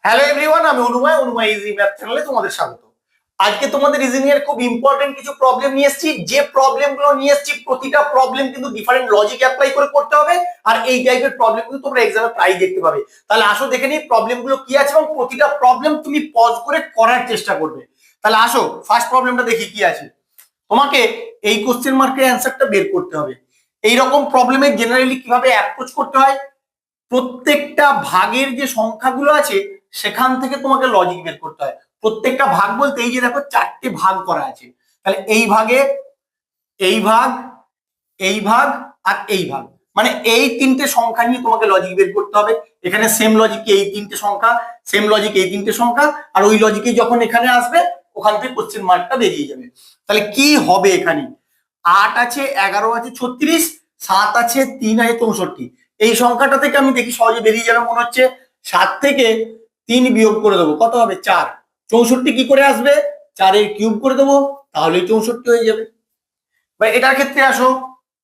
Hello everyone, আমি অনুময় easy math চ্যানেলে তোমাদের স্বাগত। আজকে তোমাদের রিজনিং এর খুব ইম্পর্টেন্ট কিছু প্রবলেম নিয়ে এসেছি। যে প্রবলেম গুলো নিয়ে এসেছি প্রতিটা প্রবলেম কিন্তু ডিফারেন্ট লজিক অ্যাপ্লাই করে করতে হবে, আর এই টাইপের প্রবলেম কিন্তু তোমরা এক্সামে প্রায় দেখতে পাবে। তাহলে আসো দেখে নিই প্রবলেম গুলো কি আছে এবং প্রতিটা প্রবলেম তুমি পজ করে করার চেষ্টা করবে। তাহলে আসো ফার্স্ট প্রবলেমটা দেখি কি আছে। তোমাকে এই কোশ্চেন মার্কের অ্যান্সারটা বের করতে হবে। এইরকম প্রবলেমে জেনারেলি কিভাবে অ্যাপ্রোচ করতে হয়, প্রত্যেকটা ভাগের যে সংখ্যাগুলো আছে সেখান থেকে তোমাকে লজিক বের করতে হয়। প্রত্যেকটা ভাগ বলতে এই যে দেখো চারটে ভাগ করা আছে, তাহলে এই ভাগে এই ভাগ, এই ভাগ আর এই ভাগ, মানে এই তিনটে সংখ্যা নিয়ে তোমাকে লজিক বের করতে হবে। এখানে সেম লজিকে এই তিনটে সংখ্যা, সেম লজিক এই তিনটে সংখ্যা, আর ওই লজিকে যখন এখানে আসবে ওখান থেকে কোশ্চেন মার্কটা বেরিয়ে যাবে। তাহলে কি হবে এখানে, 8 আছে, 11 আছে, 36, 7 আছে, 3 আছে, 64। এই সংখ্যাটা থেকে আমি দেখি সহজে বেরিয়ে যাবে মনে হচ্ছে। 7 থেকে 3 বিয়োগ করে দেবো, কত হবে 4। 64 কি করে আসবে, 4 এর কিউব করে দেবো, তাহলেই 64 হয়ে যাবে। বা এটার ক্ষেত্রে আসো,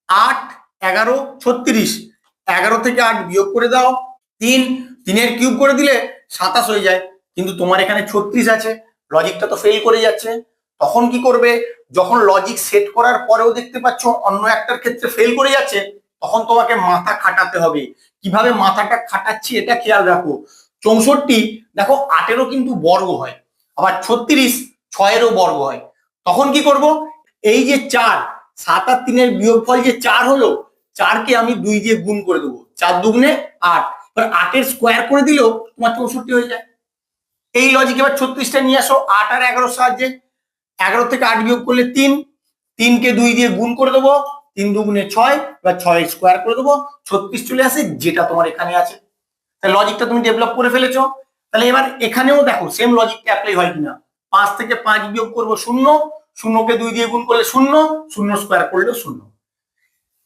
8, 11, 36, 11 থেকে 8 বিয়োগ করে দাও, 3 এর কিউব করে দিলে 27 হয়ে যায়। কিন্তু তোমার এখানে 36 আছে, লজিকটা তো ফেল করে যাচ্ছে। তখন কি করবে, যখন লজিক সেট করার পরেও দেখতে পাচ্ছ অন্য একটার ক্ষেত্রে ফেল করে যাচ্ছে, তখন তোমাকে মাথা খাটাতে হবে। কিভাবে মাথাটা খাটাচ্ছি এটা খেয়াল রাখো। 64 দেখো 8-এরও কিন্তু বর্গ হয়, আবার 36 6-এরও বর্গ হয়। তখন কি করব, এই যে 4, 7 আর 3-এর বিয়োগফল যে 4 হলো, 4কে আমি 2 দিয়ে গুণ করে দেবো, 4 দুগুণে 8। এবার 8-এর স্কোয়ার করে দিলেও তোমার 64 হয়ে যায়। এই লজিক এবার 36টা নিয়ে আসো 8 আর 11-র সাহায্যে। 11 থেকে 8 বিয়োগ করলে 3, 3কে 2 দিয়ে গুণ করে দেবো, 3 দুগুণে 6, এবার 6 স্কোয়ার করে দেবো, 36 চলে আসে, যেটা তোমার এখানে আছে। তাহলে লজিকটা তুমি ডেভেলপ করে ফেলেছো। তাহলে এবার এখানেও দেখো সেম লজিকটা অ্যাপ্লাই হয় কিনা। 5 থেকে 5 বিয়োগ করবো 0, 0কে 2 দিয়ে গুণ করলে 0, 0 স্কোয়ার করলেও 0।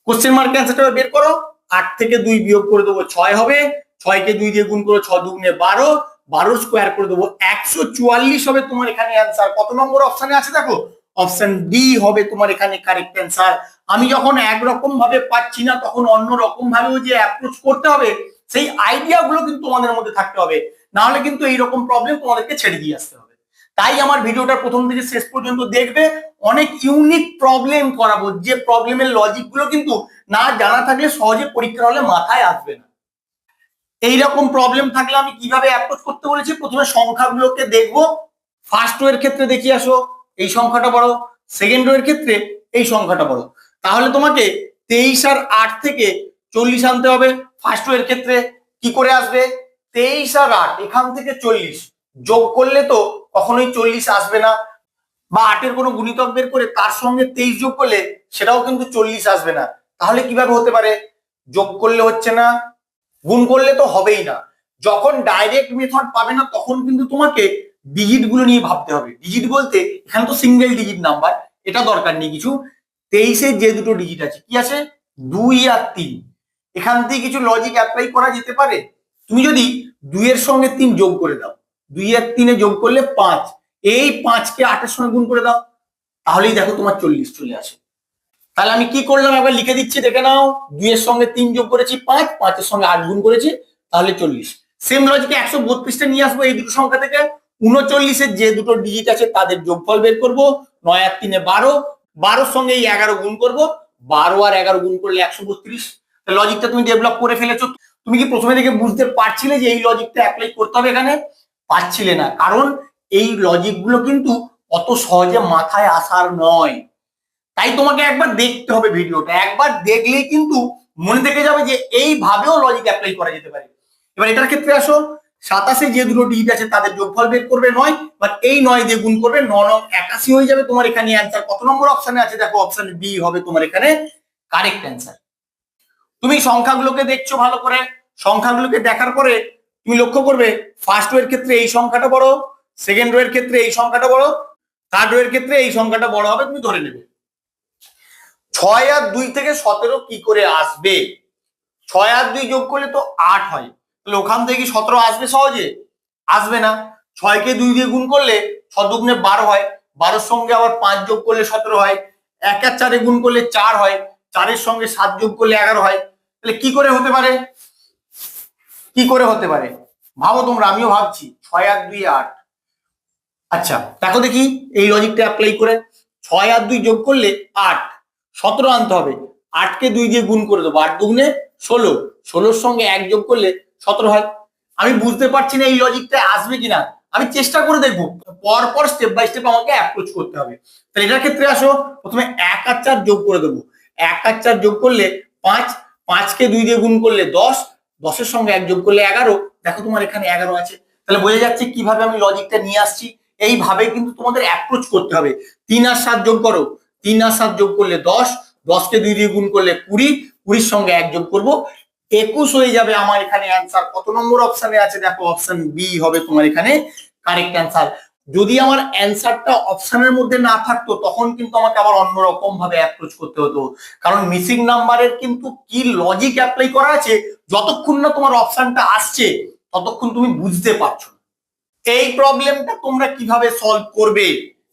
কোশ্চেন মার্ক অ্যান্সারটা বের করো। 8 থেকে 2 বিয়োগ করে দেবো 6 হবে, 6কে 2 দিয়ে গুণ করো, 6 দুগুণে 12, 12 স্কোয়ার করে দেবো 144 হবে তোমার এখানে অ্যান্সার। কত নম্বর অপশনে আছে দেখো, অপশন ডি হবে তোমার এখানে কারেক্ট অ্যান্সার। আমি যখন একরকম ভাবে পাচ্ছি না তখন অন্য রকম ভাবেও যে অ্যাপ্রোচ করতে হবে, সেই আইডিয়া গুলো কিন্তু তোমাদের মধ্যে থাকতে হবে, না হলে কিন্তু এইরকম প্রবলেম তোমাদেরকে ছেড়ে দিয়ে আসতে হবে। তাই আমার ভিডিওটা প্রথম থেকে শেষ পর্যন্ত দেখবে। অনেক ইউনিক প্রবলেম করাবো, যে প্রবলেমের লজিক গুলো কিন্তু না জানা থাকলে সহজে পরীক্ষার হলে মাথায় আসবে না। এইরকম প্রবলেম থাকলে আমি কিভাবে অ্যাপ্রোচ করতে বলেছি, প্রথমে সংখ্যাগুলোকে দেখবো। ফার্স্ট রো এর ক্ষেত্রে দেখি আসো, এই সংখ্যাটা বড়, সেকেন্ড রো এর ক্ষেত্রে এই সংখ্যাটা বড়। তাহলে তোমাকে 23 আর 8 থেকে 40 আনতে হবে। ফার্স্ট রো এর ক্ষেত্রে কি করে আসবে, 23 আর 8 এখান থেকে 40 যোগ করলে তো কখনোই 40 আসবে না, বা 8-এর কোনো গুণিতক বের করে তার সঙ্গে 23 যোগ করলে সেটাও কিন্তু 40 আসবে না। তাহলে কিভাবে হতে পারে, যোগ করলে হচ্ছে না, গুণ করলে তো হবেই না। যখন ডাইরেক্ট মেথড পাবে না তখন কিন্তু তোমাকে ডিজিট গুলো নিয়ে ভাবতে হবে। ডিজিট বলতে এখানে তো সিঙ্গেল ডিজিট নাম্বার, এটা দরকার নেই কিছু। 23-এর যে দুটো ডিজিট আছে কি আছে, 2 আর 3, এখান থেকে কিছু লজিক অ্যাপ্লাই করা যেতে পারে। তুমি যদি 2 এর সঙ্গে 3 যোগ করে দাও, 2 আর 3-এ যোগ করলে 5, এই 5কে 8-এর সঙ্গে গুণ করে দাও, তাহলেই দেখো তোমার 40 চলে আসে। তাহলে আমি কি করলাম একবার লিখে দিচ্ছি, দেখে নাও। 2 এর সঙ্গে 3 যোগ করেছি 5, 5 এর সঙ্গে 8 গুণ করেছি, তাহলে 40। সেম লজিকে 132টা নিয়ে আসবো এই দুটো সংখ্যা থেকে। 39-এর যে দুটো ডিজিট আছে তাদের যোগফল বের করবো, 9 আর 3-এ 12, 12-র সঙ্গে এই 11 গুণ করবো, 12 আর 11 গুণ করলে 132। লজিকটা তুমি ডেভেলপ করে ফেলেছো। তুমি কি প্রথমে থেকে বুঝতে পারছিলে যে এই লজিকটা অ্যাপ্লাই করতে হবে এখানে? পারছিলে না, কারণ এই লজিক গুলো কিন্তু অত সহজে মাথায় আসার নয়। তাই তোমাকে একবার দেখতে হবে ভিডিওটা, একবার দেখলেই কিন্তু মনে থেকে যাবে যে এইভাবেও লজিক অ্যাপ্লাই করা যেতে পারে। এবার এটার ক্ষেত্রে আসো, 27-এ যে দুটো ডিজিট আছে তাদের যোগফল বের করবে 9, বাট এই 9 দিয়ে গুণ করবে, 9 81 হয়ে যাবে তোমার এখানে অ্যান্সার। কত নম্বর অপশনে আছে দেখো, অপশন বি হবে তোমার এখানে কারেক্ট অ্যান্সার। তুমি সংখ্যাগুলোকে দেখছো ভালো করে, সংখ্যাগুলোকে দেখার পরে তুমি লক্ষ্য করবে ফার্স্ট রো এর ক্ষেত্রে এই সংখ্যাটা বড়, সেকেন্ড রো এর ক্ষেত্রে এই সংখ্যাটা বড়, থার্ড রো এর ক্ষেত্রে এই সংখ্যাটা বড় হবে, তুমি ধরে নেবে। 6 আর 2 থেকে 17 কি করে আসবে, 6 আর 2 যোগ করলে তো 8 হয়, তাহলে ওখান থেকে 17 আসবে সহজে? আসবে না। 6কে 2 দিয়ে গুণ করলে 6 দুগুণে 12 হয়, 12-এর সঙ্গে আবার 5 যোগ করলে 17 হয়, 1 আর 4-এ গুণ করলে 4 হয়, 4-এর সঙ্গে 7 যোগ করলে 11 হয়। তাহলে কি করে হতে পারে, কি করে হতে পারে, ভাবো তোমরা, আমিও ভাবছি 6 আর 2 8। আচ্ছা দেখো দেখি এই লজিকটা অ্যাপ্লাই করে, 6 আর 2 যোগ করলে 8, 17 আনতে হবে। 8কে 2 দিয়ে গুণ করে দেবো, 8 দুগুণে 16, 16-র সঙ্গে 1 যোগ করলে 17 হয়। আমি বুঝতে পারছি না এই লজিকটা আসবে কিনা, আমি চেষ্টা করে দেখবো, পর পর স্টেপ বাই স্টেপ আমাকে অ্যাপ্রোচ করতে হবে। তাহলে এটার ক্ষেত্রে আসো, প্রথমে 1 আর 4 যোগ করে দেবো, 1 আর 4 যোগ করলে 5, 5কে 2 দিয়ে গুণ করলে 10, 10-এর সঙ্গে 1 যোগ করলে 11, দেখো তোমার এখানে 11 আছে। তাহলে বোঝা যাচ্ছে কিভাবে আমি লজিকটা নিয়ে আসছি, এইভাবে কিন্তু তোমাদের অ্যাপ্রোচ করতে হবে। 3 আর 7 যোগ করো, 3 আর 7 যোগ করলে 10, 10কে 2 দিয়ে গুণ করলে 20, 20-র সঙ্গে 1 যোগ করবো 21 হয়ে যাবে আমার এখানে অ্যান্সার। কত নম্বর অপশনে আছে দেখো, অপশন বি হবে তোমার এখানে কারেক্ট অ্যান্সার। যদি আমার অ্যান্সারটা অপশনের মধ্যে না থাকতো তখন কিন্তু আমাকে আবার অন্যরকম ভাবে অ্যাপ্রোচ করতে হতো, কারণ মিসিং নাম্বারের কিন্তু কি লজিক অ্যাপ্লাই করা আছে, যতক্ষণ না তোমার অপশনটা আসছে ততক্ষণ তুমি বুঝতে পারছো। এই প্রবলেমটা তোমরা কিভাবে সলভ করবে,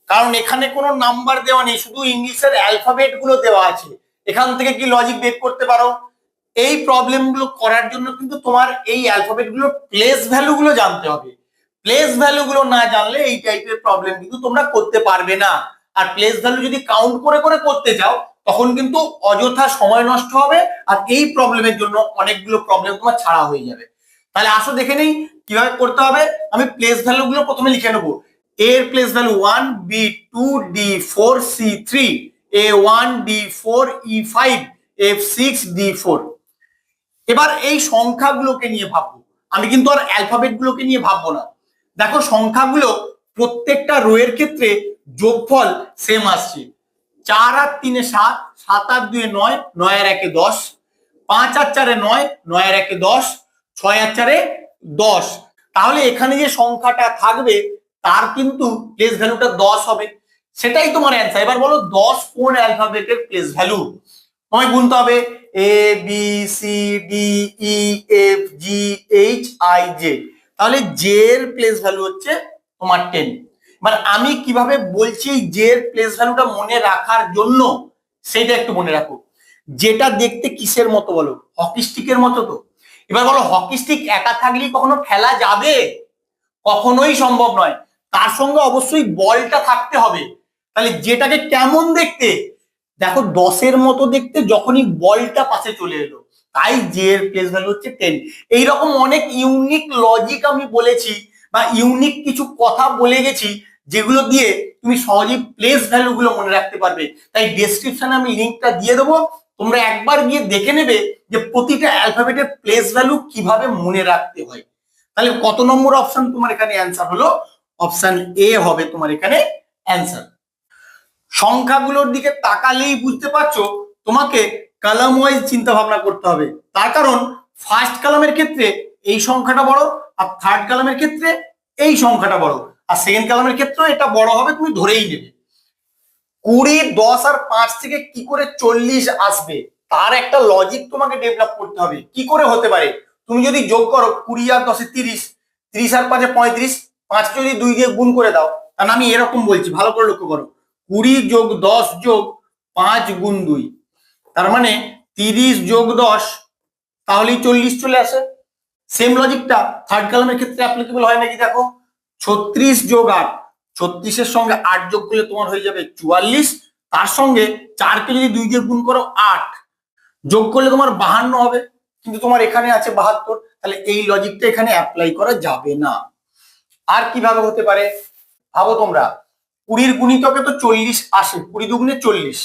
কারণ এখানে কোনো নাম্বার দেওয়া নেই, শুধু ইংলিশের অ্যালফাবেট গুলো দেওয়া আছে। এখান থেকে কি লজিক বের করতে পারো? এই প্রবলেম গুলো করার জন্য কিন্তু তোমার এই অ্যালফাবেট গুলো প্লেস ভ্যালু গুলো জানতে হবে। প্লেস ভ্যালু গুলো না জানলে এই টাইপের প্রবলেম কিন্তু তোমরা করতে পারবে না। আর প্লেস ভ্যালু যদি কাউন্ট করে করে করতে যাও তখন কিন্তু অযথা সময় নষ্ট হবে, আর এই প্রবলেমের জন্য অনেকগুলো প্রবলেম তোমার ছাড়া হয়ে যাবে। তাহলে আসো দেখে নেই কিভাবে করতে হবে। আমি প্লেস ভ্যালু গুলো প্রথমে লিখে নেবো। এ এর place value 1, B 2, D 4, C 3, A1, D4, E5, F6, D4। এবার এই সংখ্যাগুলোকে নিয়ে ভাববো, আমি কিন্তু আর অ্যালফাবেট গুলোকে নিয়ে ভাববো না। দেখো সংখ্যাগুলো প্রত্যেকটা রো এর ক্ষেত্রে যোগফল সেম আসছে। 4 আর 3 7, 7 আর 2 9, 9 আর 1 10, 5 আর 4 9, 9 আর 1 10, 6 আর 4 10। তাহলে এখানে যে সংখ্যাটা থাকবে তার কিন্তু প্লেস ভ্যালুটা 10 হবে, সেটাই তোমার অ্যান্সার। এবার বলো 10 কোন অ্যালফাবেটের প্লেস ভ্যালু? তোমায় গুনতে হবে A B C D E F G H I J. তাহলে জে এর প্লেস ভ্যালু হচ্ছে তোমার 10। এবার আমি কিভাবে বলছি জে এর প্লেস ভ্যালুটা মনে রাখার জন্য, সেটা একটু মনে রাখো। যেটা দেখতে কিসের মতো বলো? হকি স্টিকের মতো তো। এবার বলো হকি স্টিক একা থাকলেই কখনো খেলা যাবে? কখনোই সম্ভব নয়, তার সঙ্গে অবশ্যই বলটা থাকতে হবে। তাহলে যেটাকে কেমন দেখতে? দেখো 10-এর মতো দেখতে যখনই বলটা পাশে চলে এলো, তাই জে এর প্লেস ভ্যালু হচ্ছে 10। এইরকম অনেক ইউনিক লজিক আমি বলেছি বা ইউনিক কিছু কথা বলে গেছি যেগুলো দিয়ে তুমি সহজেই প্লেস ভ্যালু গুলো মনে রাখতে পারবে। তাই ডেসক্রিপশনে আমি লিঙ্কটা দিয়ে দেবো, তোমরা একবার গিয়ে দেখে নেবে যে প্রতিটা অ্যালফাবেটের প্লেস ভ্যালু কিভাবে মনে রাখতে হয়। তাহলে কত নম্বর অপশন তোমার এখানে অ্যান্সার হলো? অপশন এ হবে তোমার এখানে অ্যান্সার। সংখ্যাগুলোর দিকে তাকালেই বুঝতে পারছো তোমাকে কলাম ওয়াইজ চিন্তা ভাবনা করতে হবে। তার কারণ ফার্স্ট কলামের ক্ষেত্রে এই সংখ্যাটা বড়, আর থার্ড কলামের ক্ষেত্রে এই সংখ্যাটা বড়, আর সেকেন্ড কলামের ক্ষেত্রেও এটা বড় হবে, তুমি ধরেই নেবে। 20, 10 আর 5 থেকে কি করে 40 আসবে তার একটা লজিক তোমাকে ডেভেলপ করতে হবে। কি করে হতে পারে? তুমি যদি যোগ করো 20 আর 10 30, 30 আর 5 35, 5কে যদি 2 দিয়ে গুণ করে দাও, কারণ আমি এরকম বলছি, ভালো করে লক্ষ্য করো, 20 যোগ 10 যোগ 5 গুণ 2, তার মানে 30 যোগ 10, তাহলেই 40 চলে আসে। সেম লজিকটা থার্ড কলামের ক্ষেত্রে অ্যাপ্লিকেবল হয় নাকি দেখো, 36 যোগ 8, 36-এর সঙ্গে 8 যোগ করলে তোমার হয়ে যাবে 44, তার সঙ্গে 4কে যদি 2 দিয়ে গুণ করো 8 যোগ করলে তোমার 52 হবে, কিন্তু তোমার এখানে আছে 72। তাহলে এই লজিকটা এখানে অ্যাপ্লাই করা যাবে না। আর কিভাবে হতে পারে ভাবো তোমরা, 20-র গুণিতকে তো 40 আসে, 20 দুগুণে 40,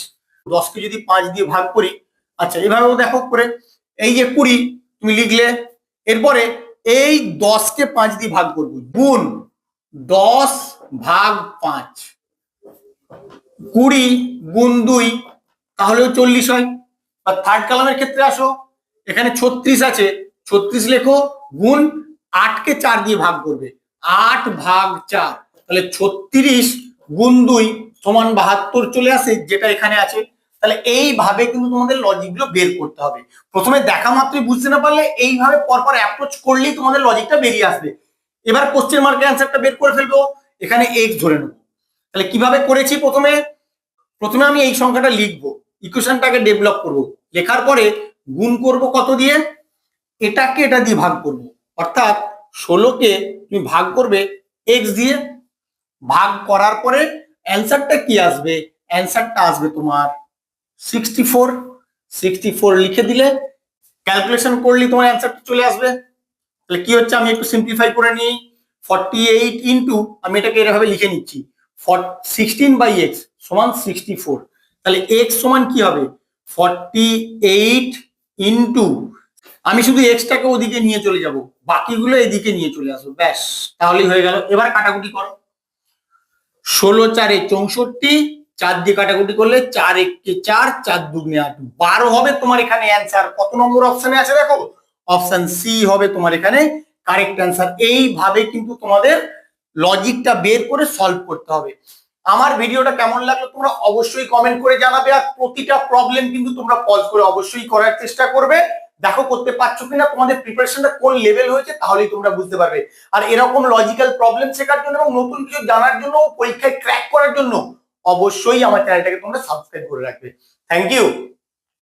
10কে যদি 5 দিয়ে ভাগ করি, আচ্ছা এভাবেও দেখো করে, এই যে 20 তুমি লিখলে, এরপরে এই 10কে 5 দিয়ে ভাগ করবো, গুণ 10 ভাগ 5, 20 গুণ 2, তাহলেও 40 হয়। আর থার্ড কলামের ক্ষেত্রে আসো, এখানে 36 আছে, 36 লেখো, গুণ 8কে 4 দিয়ে ভাগ করবে, 8 ভাগ 4, তাহলে 36 গুণ 2 সমান 72 চলে আসে, যেটা এখানে আছে। তাহলে এইভাবে কিন্তু তোমাদের লজিক গুলো বের করতে হবে। প্রথমে দেখা মাত্রই বুঝতে না পারলে এইভাবে পরপর অ্যাপ্রোচ করলেই তোমাদের লজিকটা বেরিয়ে আসবে। এবার কোশ্চেন মার্কের অ্যান্সারটা বের করে ফেলবো, এখানে x ধরে নেবো। তাহলে কিভাবে করেছি, প্রথমে প্রথমে আমি এই সংখ্যাটা লিখবো, ইকুয়েশনটাকে ডেভেলপ করব, লেখার পরে গুণ করব কত দিয়ে, এটাকে এটা দিয়ে ভাগ করব, অর্থাৎ 16কে তুমি ভাগ করবে x দিয়ে, ভাগ করার পরে অ্যান্সারটা কি আসবে? অ্যান্সারটা আসবে তোমার 64। 64 লিখে দিলে ক্যালকুলেশন করলে তোমার অ্যান্সারটা চলে আসবে। তাহলে কি হচ্ছে, আমি একটু সিম্পলিফাই করে নিই। 48 ইন্টু, আমি এটাকে এভাবে লিখে নিচ্ছি, 16/x সমান 64। তাহলে x সমান কি হবে? 48 ইন্টু, আমি শুধু এক্সটাকে ওদিকে নিয়ে চলে যাব, বাকিগুলো এদিকে নিয়ে চলে আসবো, ব্যাস তাহলেই হয়ে গেল। এবার কাটাকুটি করো। 16×4 = 64, 4 দিয়ে কাটাকুটি করলে 4×1 = 4, 4×2 = 8, 12 হবে তোমার এখানে অ্যান্সার। কত নম্বর অপশনে আছে দেখো? অপশন সি হবে তোমার এখানে কারেক্ট অ্যান্সার। এইভাবে কিন্তু তোমাদের লজিকটা বের করে সলভ করতে হবে। আমার ভিডিওটা কেমন লাগলো তোমরা অবশ্যই কমেন্ট করে জানাবে, আর প্রতিটা প্রবলেম কিন্তু তোমরা পজ করে অবশ্যই করার চেষ্টা করবে। দেখো করতে পারছো কিনা, তোমাদের প্রিপারেশনটা কোন লেভেল হয়েছে তাহলেই তোমরা বুঝতে পারবে। আর এরকম লজিক্যাল প্রবলেম শেখার জন্য এবং নতুন কিছু জানার জন্য, পরীক্ষায় ক্র্যাক করার জন্য অবশ্যই আমার চ্যানেলটাকে তোমরা সাবস্ক্রাইব করে রাখবে। Thank you.